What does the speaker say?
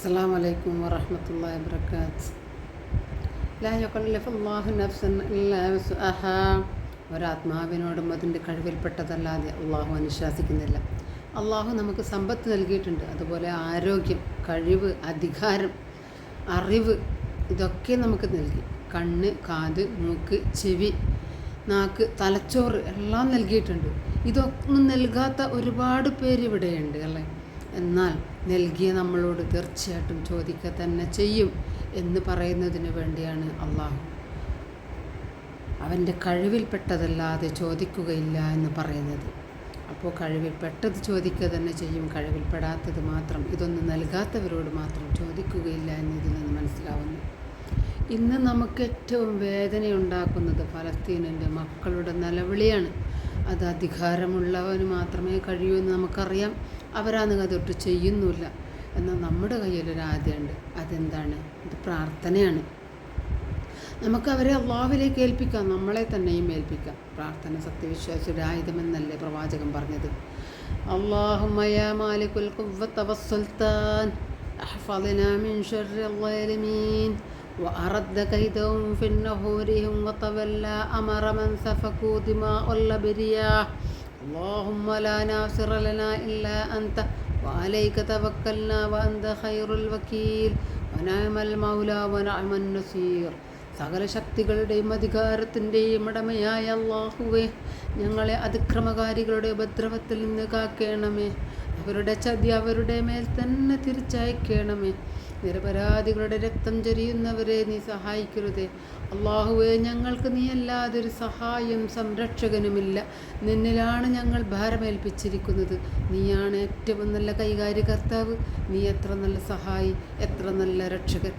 അസ്സലാമു അലൈക്കും വറഹ്മത്തുള്ളാഹി വബറകാത്ത്. ലാ യുകല്ലിഫുല്ലാഹു നഫ്സൻ ഇല്ലാ വസ്അഹാ. ഒരാത്മാവിനോടും അതിൻ്റെ കഴിവിൽപ്പെട്ടതല്ലാതെ അള്ളാഹു അനുശാസിക്കുന്നില്ല. അള്ളാഹു നമുക്ക് സമ്പത്ത് നൽകിയിട്ടുണ്ട്, അതുപോലെ ആരോഗ്യം, കഴിവ്, അധികാരം, അറിവ്, ഇതൊക്കെ നമുക്ക് നൽകി. കണ്ണ്, കാത്, മൂക്ക്, ചെവി, നാക്ക്, തലച്ചോറ് എല്ലാം നൽകിയിട്ടുണ്ട്. ഇതൊന്നും നൽകാത്ത ഒരുപാട് പേര് ഇവിടെയുണ്ട് അല്ലേ. എന്നാൽ നൽകിയ നമ്മളോട് തീർച്ചയായിട്ടും ചോദിക്കുക തന്നെ ചെയ്യും എന്ന് പറയുന്നതിന് വേണ്ടിയാണ് അള്ളാഹു അവൻ്റെ കഴിവിൽപ്പെട്ടതല്ലാതെ ചോദിക്കുകയില്ല എന്ന് പറയുന്നത്. അപ്പോൾ കഴിവിൽപ്പെട്ടത് ചോദിക്കുക തന്നെ ചെയ്യും, കഴിവിൽപ്പെടാത്തത് മാത്രം, ഇതൊന്നും നൽകാത്തവരോട് മാത്രം ചോദിക്കുകയില്ല എന്നതിൽ നിന്ന് മനസ്സിലാവുന്നു. ഇന്ന് നമുക്ക് ഏറ്റവും വേദനയുണ്ടാക്കുന്നത് ഫലസ്തീനിൻ്റെ മക്കളുടെ നിലവിളിയാണ്. അത് അധികാരമുള്ളവന് മാത്രമേ കഴിയൂ എന്ന് നമുക്കറിയാം. അവരാണെങ്കിൽ അതൊട്ട് ചെയ്യുന്നില്ല. എന്നാൽ നമ്മുടെ കയ്യിലൊരു ആദ്യമുണ്ട്. അതെന്താണ്? ഇത് പ്രാർത്ഥനയാണ്. നമുക്കവരെ അള്ളാഹുവിലേക്ക് ഏൽപ്പിക്കാം, നമ്മളെ തന്നെയും ഏൽപ്പിക്കാം. പ്രാർത്ഥന സത്യവിശ്വാസിയുടെ ആയുധമെന്നല്ലേ പ്രവാചകൻ പറഞ്ഞത്. അല്ലാഹുമ്മ യാ മാലികുൽ ഖുവ്വത വസ്സുൽത്താൻ അഹ്ഫദ്നാ മിൻ ശർരിൽ ളാലിമീൻ وأرد كيدهم في النحورهم وتولى أمر من سفكوا دماء الأبرياء اللهم لا ناصر لنا إلا أنت وعليك توكلنا وأنت خير الوكيل ونعم المولى ونعم النصير. സകല ശക്തികളുടെയും അധികാരത്തിൻ്റെയും ഉടമയായ അല്ലാഹുവേ, ഞങ്ങളെ അതിക്രമകാരികളുടെ ഉപദ്രവത്തിൽ നിന്ന് കാക്കേണമേ. അവരുടെ ചതി അവരുടെ മേൽ തന്നെ തിരിച്ചയക്കണമേ. നിരപരാധികളുടെ രക്തം ചൊരിയുന്നവരെ നീ സഹായിക്കരുതേ. അല്ലാഹുവേ, ഞങ്ങൾക്ക് നീ അല്ലാതൊരു സഹായം സംരക്ഷകനുമില്ല. നിന്നിലാണ് ഞങ്ങൾ ഭാരമേൽപ്പിച്ചിരിക്കുന്നത്. നീയാണ് ഏറ്റവും നല്ല കൈകാര്യകർത്താവ്. നീ എത്ര നല്ല സഹായി, എത്ര നല്ല രക്ഷകൻ.